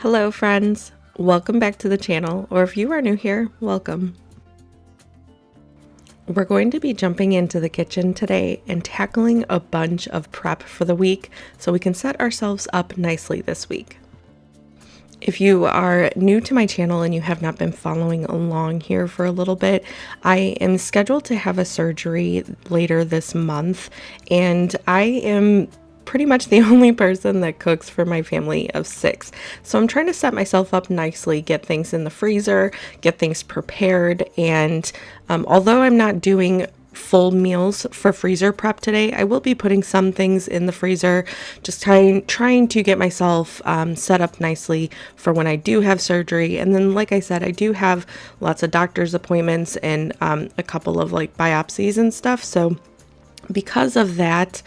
Hello friends, welcome back to the channel, or if you are new here, welcome. We're going to be jumping into the kitchen today and tackling a bunch of prep for the week so we can set ourselves up nicely this week. If you are new to my channel and you have not been following along here for a little bit, I am scheduled to have a surgery later this month, and I am pretty much the only person that cooks for my family of 6. So I'm trying to set myself up nicely, get things in the freezer, get things prepared, and although I'm not doing full meals for freezer prep today, I will be putting some things in the freezer, just trying to get myself set up nicely for when I do have surgery. And then, like I said, I do have lots of doctor's appointments and a couple of like biopsies and stuff. So because of that,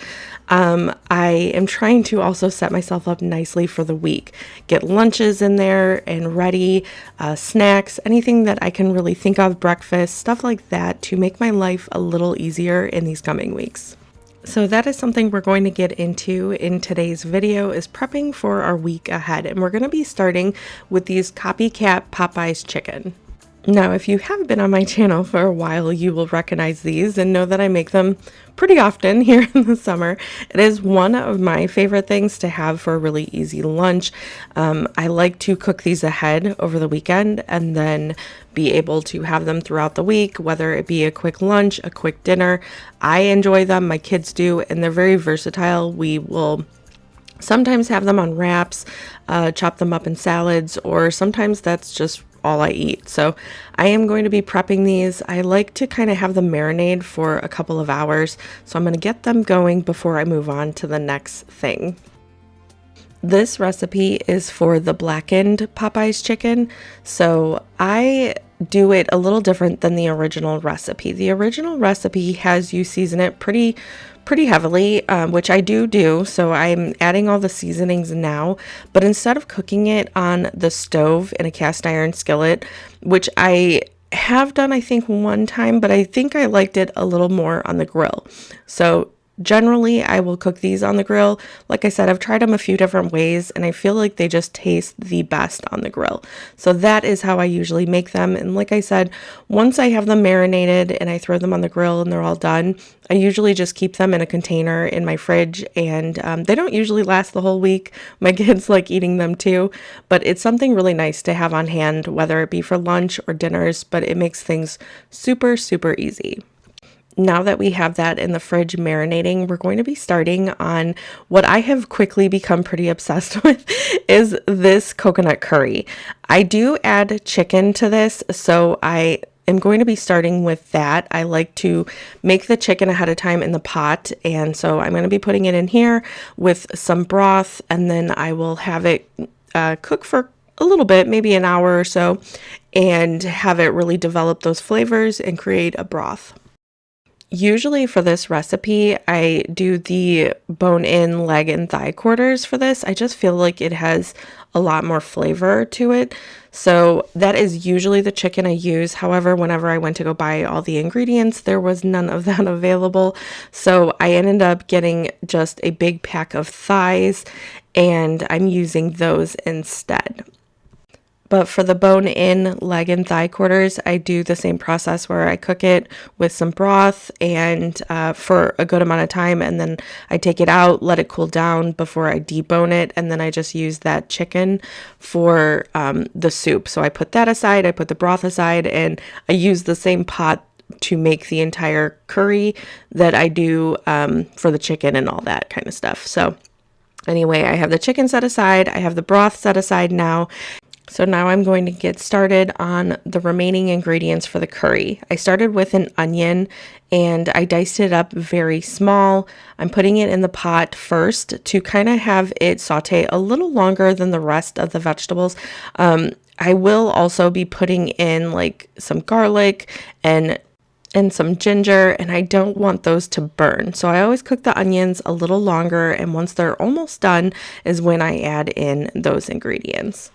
I am trying to also set myself up nicely for the week, get lunches in there and ready, snacks, anything that I can really think of, breakfast, stuff like that, to make my life a little easier in these coming weeks. So that is something we're going to get into in today's video, is prepping for our week ahead. And we're going to be starting with these copycat Popeyes chicken. Now, if you have been on my channel for a while, you will recognize these and know that I make them pretty often here in the summer. It is one of my favorite things to have for a really easy lunch. I like to cook these ahead over the weekend and then be able to have them throughout the week, whether it be a quick lunch, a quick dinner. I enjoy them, my kids do, and they're very versatile. We will sometimes have them on wraps, chop them up in salads, or sometimes that's just all I eat. So I am going to be prepping these. I like to kind of have them marinate for a couple of hours. So I'm going to get them going before I move on to the next thing. This recipe is for the blackened Popeyes chicken. So I do it a little different than the original recipe. The original recipe has you season it pretty heavily, which I do. So I'm adding all the seasonings now, but instead of cooking it on the stove in a cast iron skillet, which I have done, I think one time, but I think I liked it a little more on the grill. So generally, I will cook these on the grill. Like I said, I've tried them a few different ways, and I feel like they just taste the best on the grill. So that is how I usually make them. And like I said, once I have them marinated and I throw them on the grill and they're all done, I usually just keep them in a container in my fridge, and they don't usually last the whole week. My kids like eating them too, but it's something really nice to have on hand, whether it be for lunch or dinners, but it makes things super easy. Now that we have that in the fridge marinating, we're going to be starting on what I have quickly become pretty obsessed with, is this coconut curry. I do add chicken to this, so I am going to be starting with that. I like to make the chicken ahead of time in the pot, and so I'm going to be putting it in here with some broth, and then I will have it cook for a little bit, maybe an hour or so, and have it really develop those flavors and create a broth. Usually for this recipe, I do the bone-in leg and thigh quarters for this. I just feel like it has a lot more flavor to it. So that is usually the chicken I use. However, whenever I went to go buy all the ingredients, there was none of that available. So I ended up getting just a big pack of thighs, and I'm using those instead. But for the bone-in leg and thigh quarters, I do the same process where I cook it with some broth and for a good amount of time, and then I take it out, let it cool down before I debone it, and then I just use that chicken for the soup. So I put that aside, I put the broth aside, and I use the same pot to make the entire curry that I do for the chicken and all that kind of stuff. So anyway, I have the chicken set aside, I have the broth set aside now. So now I'm going to get started on the remaining ingredients for the curry. I started with an onion and I diced it up very small. I'm putting it in the pot first to kind of have it saute a little longer than the rest of the vegetables. I will also be putting in like some garlic and some ginger, and I don't want those to burn. So I always cook the onions a little longer, and once they're almost done is when I add in those ingredients.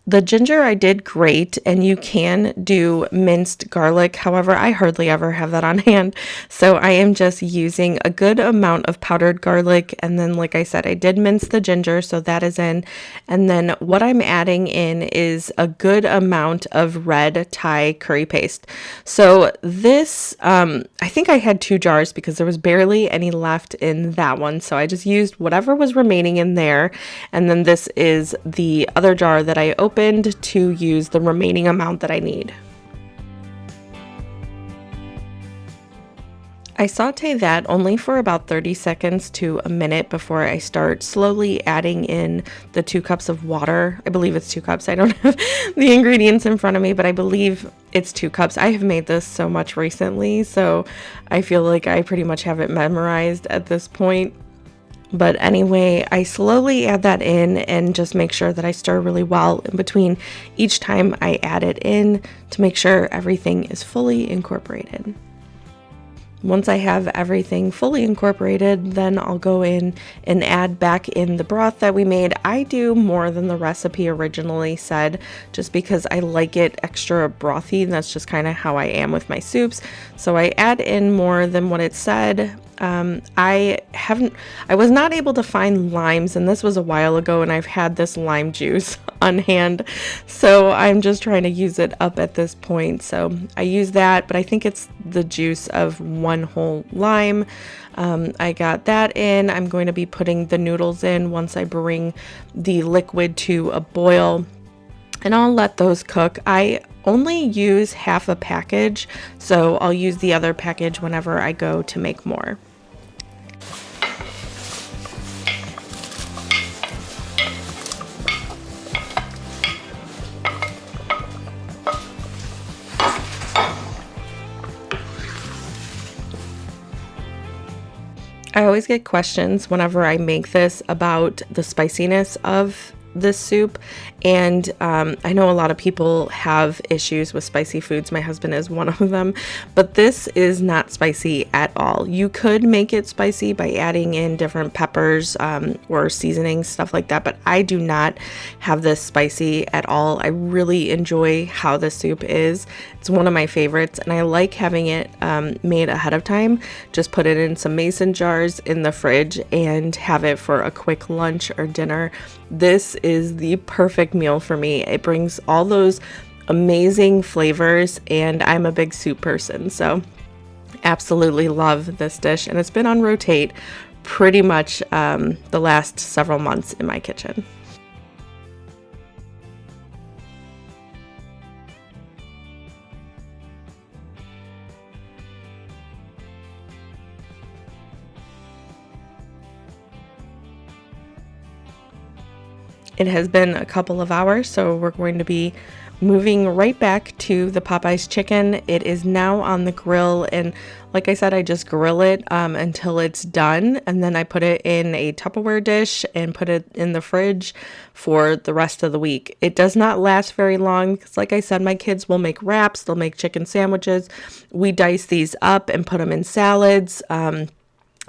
The ginger I did grate, and you can do minced garlic. However, I hardly ever have that on hand. So I am just using a good amount of powdered garlic. And then, like I said, I did mince the ginger, so that is in. And then what I'm adding in is a good amount of red Thai curry paste. So this, I think I had 2 jars because there was barely any left in that one. So I just used whatever was remaining in there. And then this is the other jar that I opened to use the remaining amount that I need. I saute that only for about 30 seconds to a minute before I start slowly adding in the 2 cups of water. I believe it's 2 cups. I don't have the ingredients in front of me, but I believe it's 2 cups. I have made this so much recently, so I feel like I pretty much have it memorized at this point. But anyway, I slowly add that in and just make sure that I stir really well in between each time I add it in to make sure everything is fully incorporated. Once I have everything fully incorporated, then I'll go in and add back in the broth that we made. I do more than the recipe originally said, just because I like it extra brothy, and that's just kind of how I am with my soups. So I add in more than what it said. I was not able to find limes, and this was a while ago, and I've had this lime juice on hand, so I'm just trying to use it up at this point. So I use that, but I think it's the juice of 1 whole lime. I got that in. I'm going to be putting the noodles in once I bring the liquid to a boil, and I'll let those cook. I only use half a package, so I'll use the other package whenever I go to make more. I always get questions whenever I make this about the spiciness of this soup, and I know a lot of people have issues with spicy foods. My husband is one of them, but this is not spicy at all. You could make it spicy by adding in different peppers or seasonings, stuff like that, but I do not have this spicy at all. I really enjoy how the soup is. It's one of my favorites, and I like having it made ahead of time. Just put it in some mason jars in the fridge and have it for a quick lunch or dinner. This is the perfect meal for me. It brings all those amazing flavors, and I'm a big soup person, so absolutely love this dish, and it's been on rotate pretty much the last several months in my kitchen. It has been a couple of hours, so we're going to be moving right back to the Popeyes chicken. It is now on the grill, and like I said, I just grill it until it's done, and then I put it in a Tupperware dish and put it in the fridge for the rest of the week. It does not last very long because, like I said, my kids will make wraps, they'll make chicken sandwiches. We dice these up and put them in salads.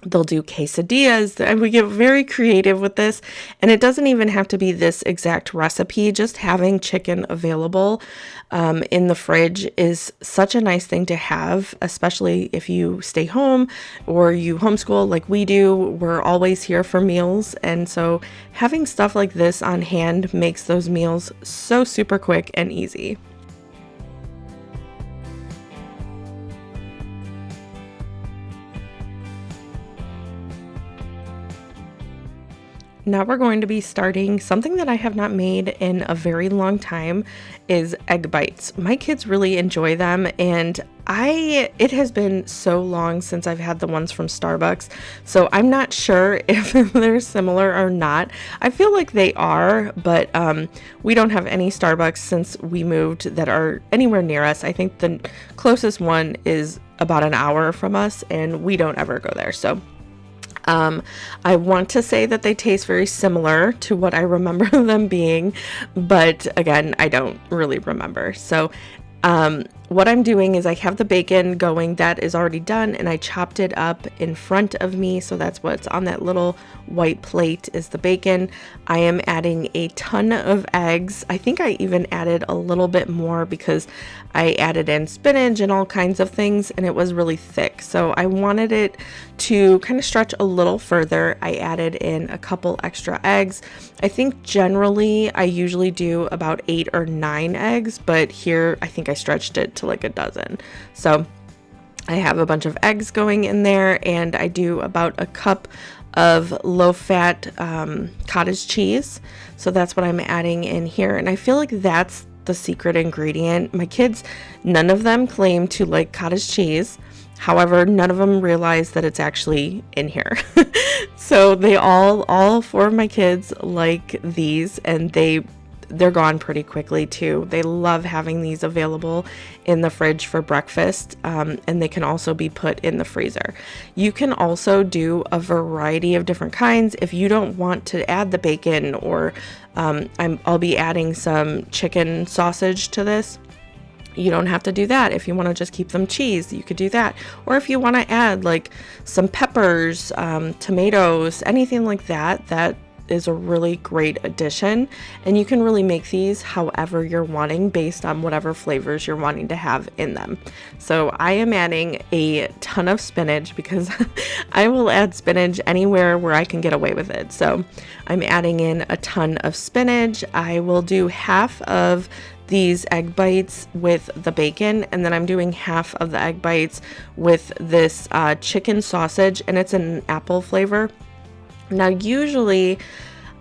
They'll do quesadillas, and we get very creative with this, and it doesn't even have to be this exact recipe. Just having chicken available in the fridge is such a nice thing to have, especially if you stay home or you homeschool like we do. We're always here for meals, and so having stuff like this on hand makes those meals so super quick and easy. Now we're going to be starting something that I have not made in a very long time, is egg bites. My kids really enjoy them, and it has been so long since I've had the ones from Starbucks, so I'm not sure if they're similar or not. I feel like they are, but we don't have any Starbucks since we moved that are anywhere near us. I think the closest one is about an hour from us, and we don't ever go there, so I want to say that they taste very similar to what I remember them being, but again, I don't really remember. So What I'm doing is I have the bacon going that is already done, and I chopped it up in front of me. So that's what's on that little white plate is the bacon. I am adding a ton of eggs. I think I even added a little bit more because I added in spinach and all kinds of things, and it was really thick. So I wanted it to kind of stretch a little further. I added in a couple extra eggs. I think generally I usually do about 8 or 9 eggs, but here I think I stretched it to like a dozen. So I have a bunch of eggs going in there, and I do about a cup of low-fat cottage cheese. So that's what I'm adding in here, and I feel like that's the secret ingredient. My kids, none of them claim to like cottage cheese. However, none of them realize that it's actually in here. So they all 4 of my kids like these, and they're gone pretty quickly too. They love having these available in the fridge for breakfast, and they can also be put in the freezer. You can also do a variety of different kinds if you don't want to add the bacon, or I'll be adding some chicken sausage to this. You don't have to do that. If you want to just keep them cheese, you could do that. Or if you want to add like some peppers, tomatoes, anything like that, that is a really great addition. And you can really make these however you're wanting based on whatever flavors you're wanting to have in them. So I am adding a ton of spinach because I will add spinach anywhere where I can get away with it. So I'm adding in a ton of spinach. I will do half of these egg bites with the bacon, and then I'm doing half of the egg bites with this chicken sausage, and it's an apple flavor. Now, usually,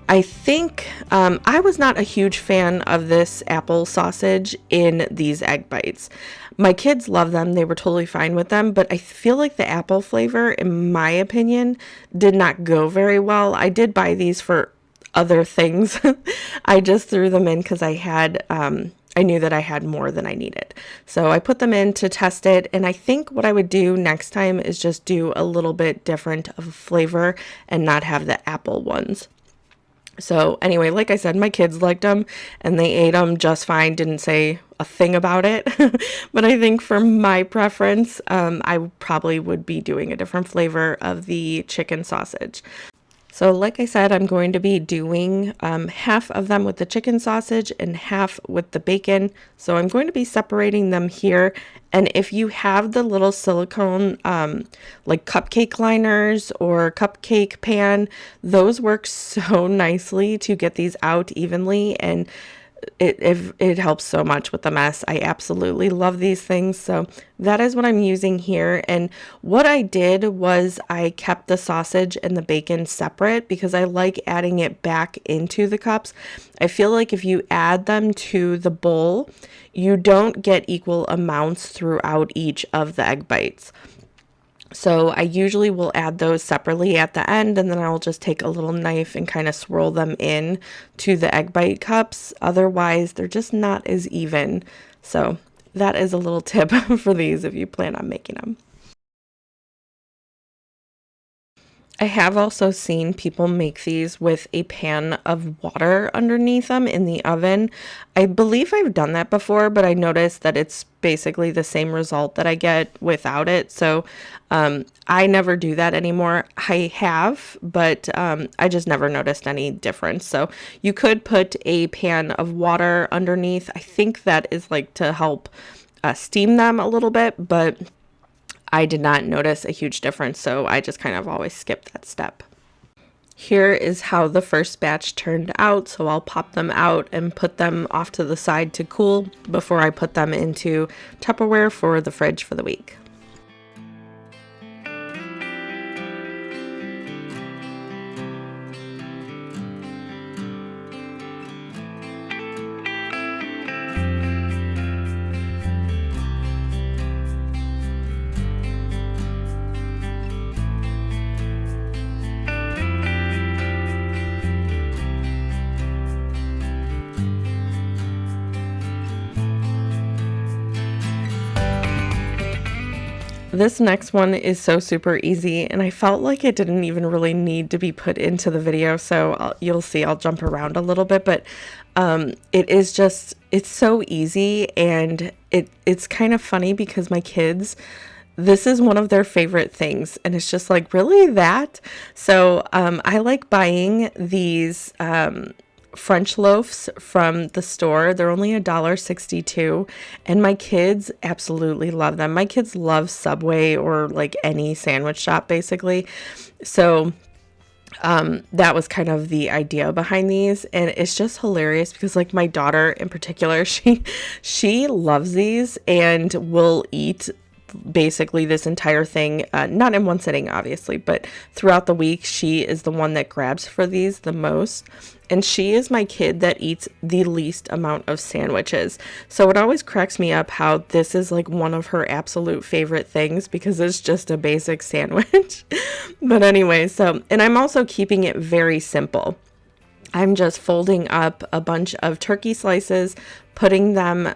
I think I was not a huge fan of this apple sausage in these egg bites. My kids love them. They were totally fine with them, but I feel like the apple flavor, in my opinion, did not go very well. I did buy these for other things. I just threw them in because I knew that I had more than I needed. So I put them in to test it, and I think what I would do next time is just do a little bit different of a flavor and not have the apple ones. So anyway, like I said, my kids liked them and they ate them just fine, didn't say a thing about it. But I think for my preference, I probably would be doing a different flavor of the chicken sausage. So like I said, I'm going to be doing half of them with the chicken sausage and half with the bacon. So I'm going to be separating them here. And if you have the little silicone like cupcake liners or cupcake pan, those work so nicely to get these out evenly, and it helps so much with the mess. I absolutely love these things. So that is what I'm using here. And what I did was I kept the sausage and the bacon separate because I like adding it back into the cups. I feel like if you add them to the bowl, you don't get equal amounts throughout each of the egg bites. So I usually will add those separately at the end, and then I'll just take a little knife and kind of swirl them in to the egg bite cups. Otherwise, they're just not as even. So that is a little tip for these if you plan on making them. I have also seen people make these with a pan of water underneath them in the oven. I believe I've done that before, but I noticed that it's basically the same result that I get without it. So I never do that anymore. I have, but I just never noticed any difference. So you could put a pan of water underneath. I think that is like to help steam them a little bit, but I did not notice a huge difference, so I just kind of always skip that step. Here is how the first batch turned out, so I'll pop them out and put them off to the side to cool before I put them into Tupperware for the fridge for the week. this next one is so super easy, and I felt like it didn't even really need to be put into the video, so you'll see I'll jump around a little bit, but it is just, it's so easy, and it's kind of funny because my kids, this is one of their favorite things, and it's just like, really, that? So I like buying these French loaves from the store. They're only $1.62, and my kids absolutely love them. My kids love Subway or like any sandwich shop basically. So that was kind of the idea behind these, and it's just hilarious because like my daughter in particular, she loves these and will eat basically this entire thing, not in one sitting obviously, but throughout the week. She is the one that grabs for these the most, and she is my kid that eats the least amount of sandwiches. So it always cracks me up how this is like one of her absolute favorite things because it's just a basic sandwich. But anyway, so, and I'm also keeping it very simple. I'm just folding up a bunch of turkey slices, putting them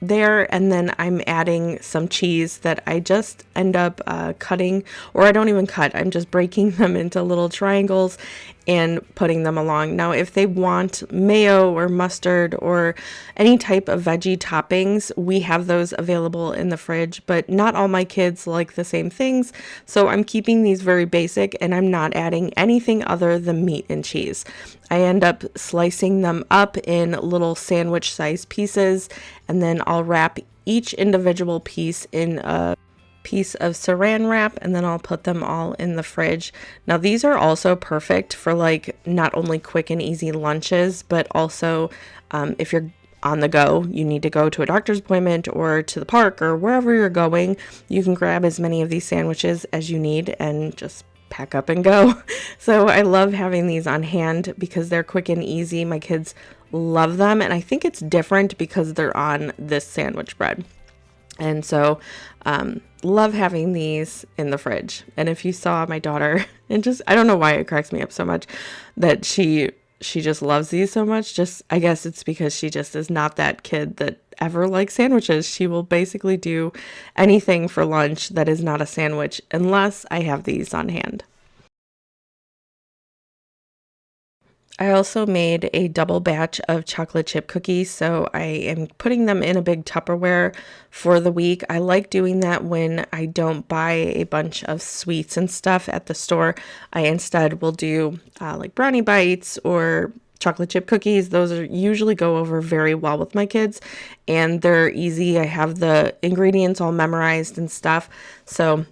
there, and then I'm adding some cheese that I just end up cutting, or I don't even cut, I'm just breaking them into little triangles and putting them along. Now, if they want mayo or mustard or any type of veggie toppings, we have those available in the fridge, but not all my kids like the same things, so I'm keeping these very basic, and I'm not adding anything other than meat and cheese. I end up slicing them up in little sandwich sized pieces, and then I'll wrap each individual piece in a piece of saran wrap, and then I'll put them all in the fridge. Now these are also perfect for like not only quick and easy lunches, but also if you're on the go, you need to go to a doctor's appointment or to the park or wherever you're going, you can grab as many of these sandwiches as you need and just pack up and go. So I love having these on hand because they're quick and easy. My kids love them, and I think it's different because they're on this sandwich bread. And so love having these in the fridge. And if you saw my daughter, and just, I don't know why it cracks me up so much that she just loves these so much. Just, I guess it's because she just is not that kid that ever likes sandwiches. She will basically do anything for lunch that is not a sandwich unless I have these on hand. I also made a double batch of chocolate chip cookies, so I am putting them in a big Tupperware for the week. I like doing that when I don't buy a bunch of sweets and stuff at the store. I instead will do like brownie bites or chocolate chip cookies. Those are usually go over very well with my kids, and they're easy. I have the ingredients all memorized and stuff, so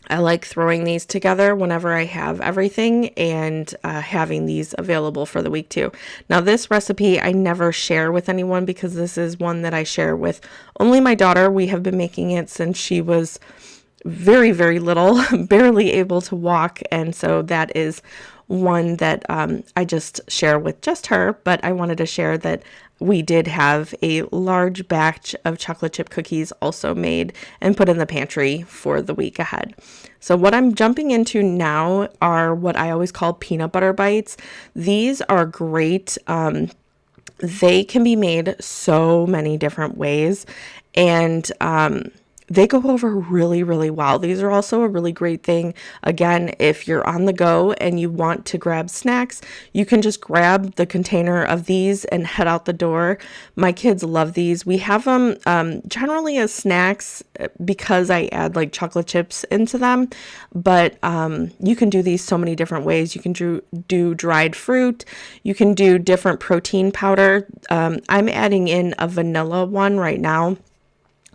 I like throwing these together whenever I have everything, and having these available for the week too. Now this recipe I never share with anyone because this is one that I share with only my daughter. We have been making it since she was very, very little, barely able to walk, and so that is one that I just share with just her, but I wanted to share that we did have a large batch of chocolate chip cookies also made and put in the pantry for the week ahead. So what I'm jumping into now are what I always call peanut butter bites. These are great. They can be made so many different ways, and they go over really, really well. These are also a really great thing. Again, if you're on the go and you want to grab snacks, you can just grab the container of these and head out the door. My kids love these. We have them generally as snacks because I add like chocolate chips into them, but you can do these so many different ways. You can do dried fruit. You can do different protein powder. I'm adding in a vanilla one right now.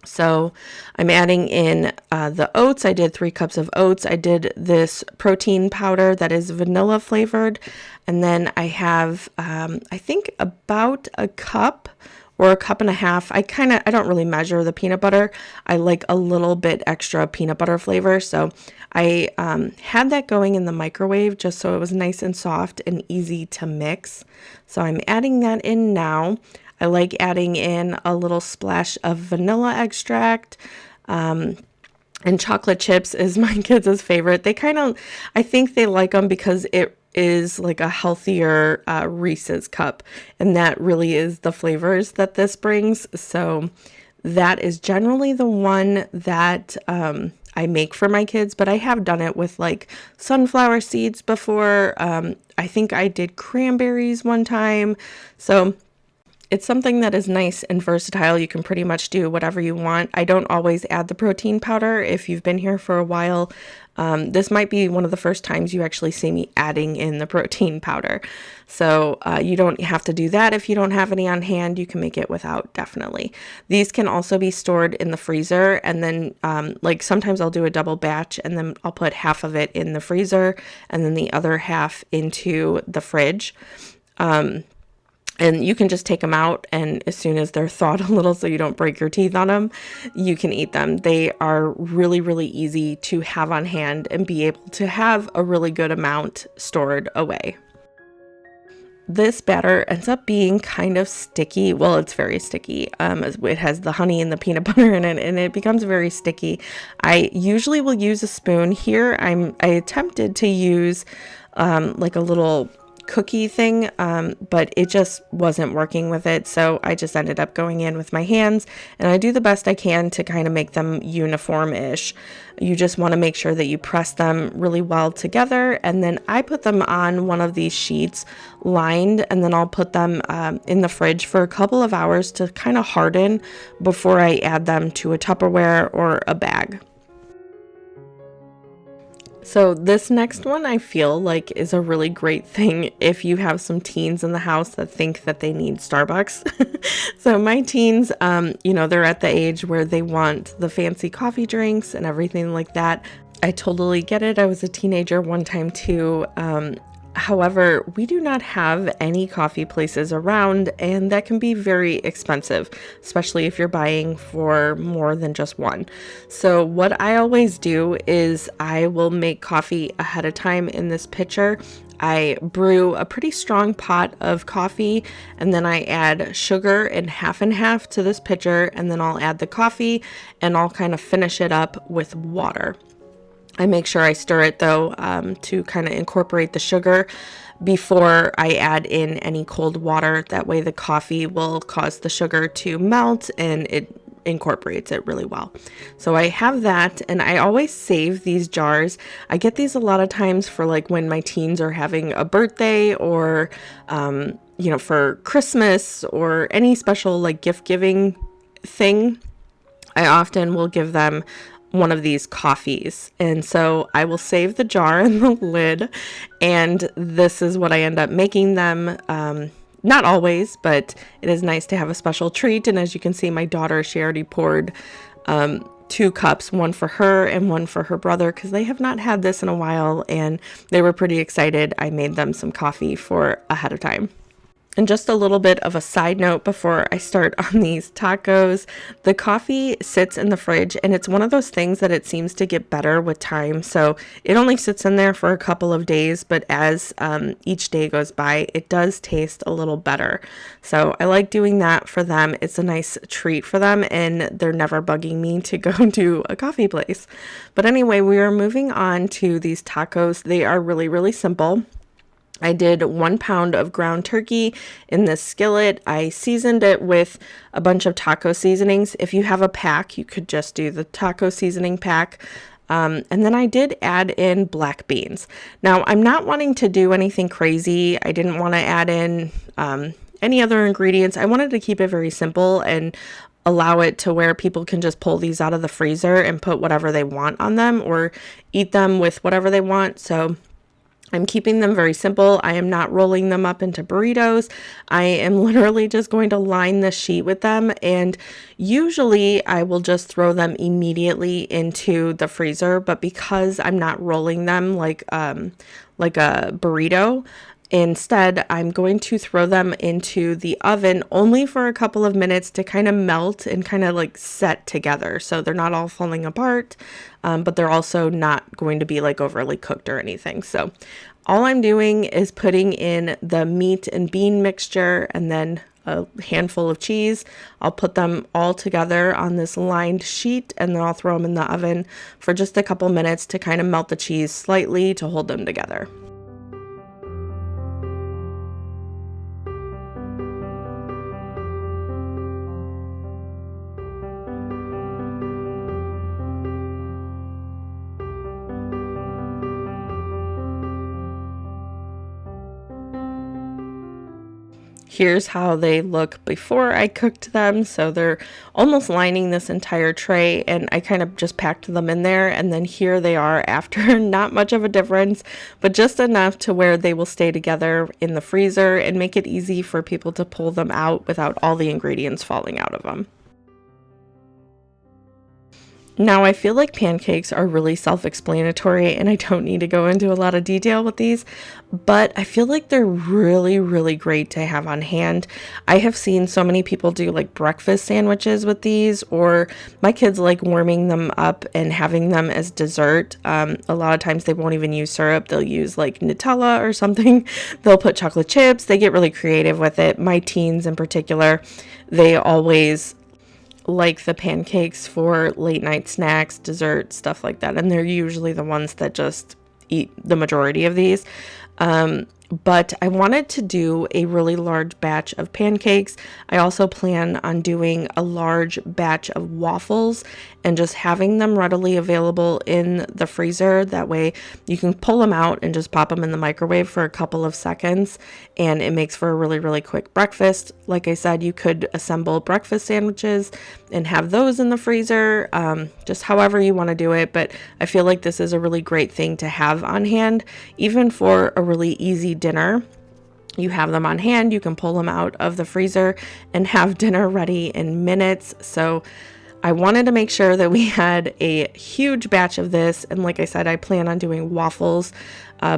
So I'm adding in the oats. I did 3 cups of oats. I did this protein powder that is vanilla flavored. And then I have, I think about a cup or a cup and a half. I don't really measure the peanut butter. I like a little bit extra peanut butter flavor. So I had that going in the microwave just so it was nice and soft and easy to mix. So I'm adding that in now. I like adding in a little splash of vanilla extract, and chocolate chips is my kids' favorite. I think they like them because it is like a healthier Reese's cup, and that really is the flavors that this brings. So that is generally the one that I I make for my kids, but I have done it with like sunflower seeds before. I think I did cranberries one time. So it's something that is nice and versatile. You can pretty much do whatever you want. I don't always add the protein powder. If you've been here for a while, this might be one of the first times you actually see me adding in the protein powder. So you don't have to do that if you don't have any on hand. You can make it without, definitely. These can also be stored in the freezer, and then like sometimes I'll do a double batch and then I'll put half of it in the freezer and then the other half into the fridge. And you can just take them out, and as soon as they're thawed a little so you don't break your teeth on them, you can eat them. They are really, really easy to have on hand and be able to have a really good amount stored away. This batter ends up being kind of sticky. Well, it's very sticky. It has the honey and the peanut butter in it, and it becomes very sticky. I usually will use a spoon. Here, I attempted to use like a little cookie thing, but it just wasn't working with it, so I just ended up going in with my hands, and I do the best I can to kind of make them uniform-ish. You just want to make sure that you press them really well together, and then I put them on one of these sheets lined, and then I'll put them in the fridge for a couple of hours to kind of harden before I add them to a Tupperware or a bag. So this next one I feel like is a really great thing if you have some teens in the house that think that they need Starbucks. So my teens, they're at the age where they want the fancy coffee drinks and everything like that. I totally get it. I was a teenager one time too. However, we do not have any coffee places around, and that can be very expensive, especially if you're buying for more than just one. So what I always do is I will make coffee ahead of time in this pitcher. I brew a pretty strong pot of coffee, and then I add sugar in half to this pitcher, and then I'll add the coffee, and I'll kind of finish it up with water. I make sure I stir it though, to kind of incorporate the sugar before I add in any cold water. That way the coffee will cause the sugar to melt and it incorporates it really well. So I have that, and I always save these jars. I get these a lot of times for like when my teens are having a birthday or, for Christmas or any special like gift giving thing. I often will give them one of these coffees, and so I will save the jar and the lid, and this is what I end up making them. Not always, but it is nice to have a special treat. And as you can see, my daughter, she already poured 2 cups, one for her and one for her brother, because they have not had this in a while and they were pretty excited. I made them some coffee for ahead of time. And just a little bit of a side note before I start on these tacos, the coffee sits in the fridge, and it's one of those things that it seems to get better with time. So it only sits in there for a couple of days, but as each day goes by, it does taste a little better. So I like doing that for them. It's a nice treat for them, and they're never bugging me to go to a coffee place. But anyway, we are moving on to these tacos. They are really, really simple. I did 1 pound of ground turkey in this skillet. I seasoned it with a bunch of taco seasonings. If you have a pack, you could just do the taco seasoning pack. And then I did add in black beans. Now, I'm not wanting to do anything crazy. I didn't want to add in any other ingredients. I wanted to keep it very simple and allow it to where people can just pull these out of the freezer and put whatever they want on them or eat them with whatever they want. So I'm keeping them very simple. I am not rolling them up into burritos. I am literally just going to line the sheet with them, and usually I will just throw them immediately into the freezer, but because I'm not rolling them like a burrito, instead, I'm going to throw them into the oven only for a couple of minutes to kind of melt and kind of like set together. So they're not all falling apart, but they're also not going to be like overly cooked or anything. So all I'm doing is putting in the meat and bean mixture and then a handful of cheese. I'll put them all together on this lined sheet, and then I'll throw them in the oven for just a couple minutes to kind of melt the cheese slightly to hold them together. Here's how they look before I cooked them. So they're almost lining this entire tray, and I kind of just packed them in there. And then here they are after. Not much of a difference, but just enough to where they will stay together in the freezer and make it easy for people to pull them out without all the ingredients falling out of them. Now, I feel like pancakes are really self-explanatory and I don't need to go into a lot of detail with these, but I feel like they're really, really great to have on hand. I have seen so many people do like breakfast sandwiches with these, or my kids like warming them up and having them as dessert. A lot of times they won't even use syrup. They'll use like Nutella or something. They'll put chocolate chips. They get really creative with it. My teens in particular, they always like the pancakes for late night snacks, dessert, stuff like that. And they're usually the ones that just eat the majority of these. But I wanted to do a really large batch of pancakes. I also plan on doing a large batch of waffles and just having them readily available in the freezer. That way you can pull them out and just pop them in the microwave for a couple of seconds, and it makes for a really, really quick breakfast. Like I said, you could assemble breakfast sandwiches and have those in the freezer, just however you want to do it. But I feel like this is a really great thing to have on hand, even for a really easy dinner. You have them on hand, you can pull them out of the freezer and have dinner ready in minutes. So I wanted to make sure that we had a huge batch of this. And like I said, I plan on doing waffles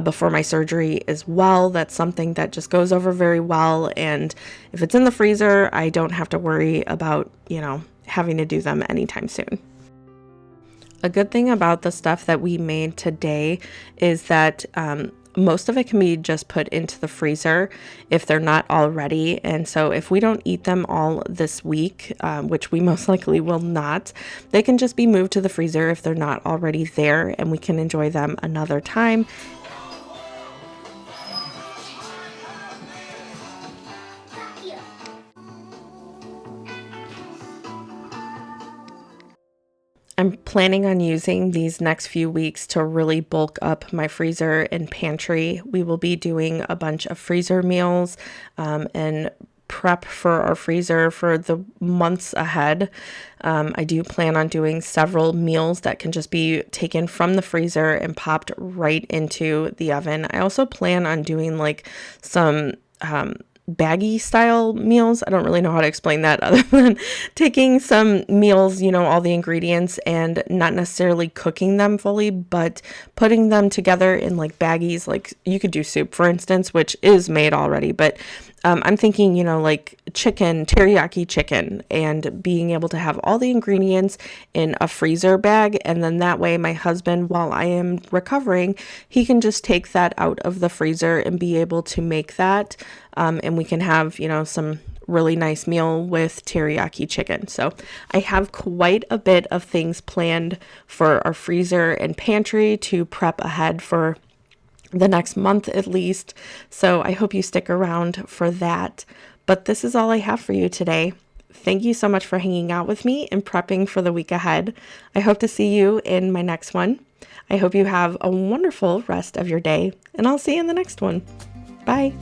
before my surgery as well. That's something that just goes over very well. And if it's in the freezer, I don't have to worry about, having to do them anytime soon. A good thing about the stuff that we made today is that most of it can be just put into the freezer if they're not already. And so if we don't eat them all this week, which we most likely will not, they can just be moved to the freezer if they're not already there, and we can enjoy them another time. I'm planning on using these next few weeks to really bulk up my freezer and pantry. We will be doing a bunch of freezer meals and prep for our freezer for the months ahead. I do plan on doing several meals that can just be taken from the freezer and popped right into the oven. I also plan on doing like some baggy style meals. I don't really know how to explain that other than taking some meals, all the ingredients, and not necessarily cooking them fully, but putting them together in like baggies. Like you could do soup, for instance, which is made already, but I'm thinking, like chicken, teriyaki chicken, and being able to have all the ingredients in a freezer bag. And then that way my husband, while I am recovering, he can just take that out of the freezer and be able to make that. And we can have, some really nice meal with teriyaki chicken. So I have quite a bit of things planned for our freezer and pantry to prep ahead for the next month at least. So I hope you stick around for that. But this is all I have for you today. Thank you so much for hanging out with me and prepping for the week ahead. I hope to see you in my next one. I hope you have a wonderful rest of your day, and I'll see you in the next one. Bye.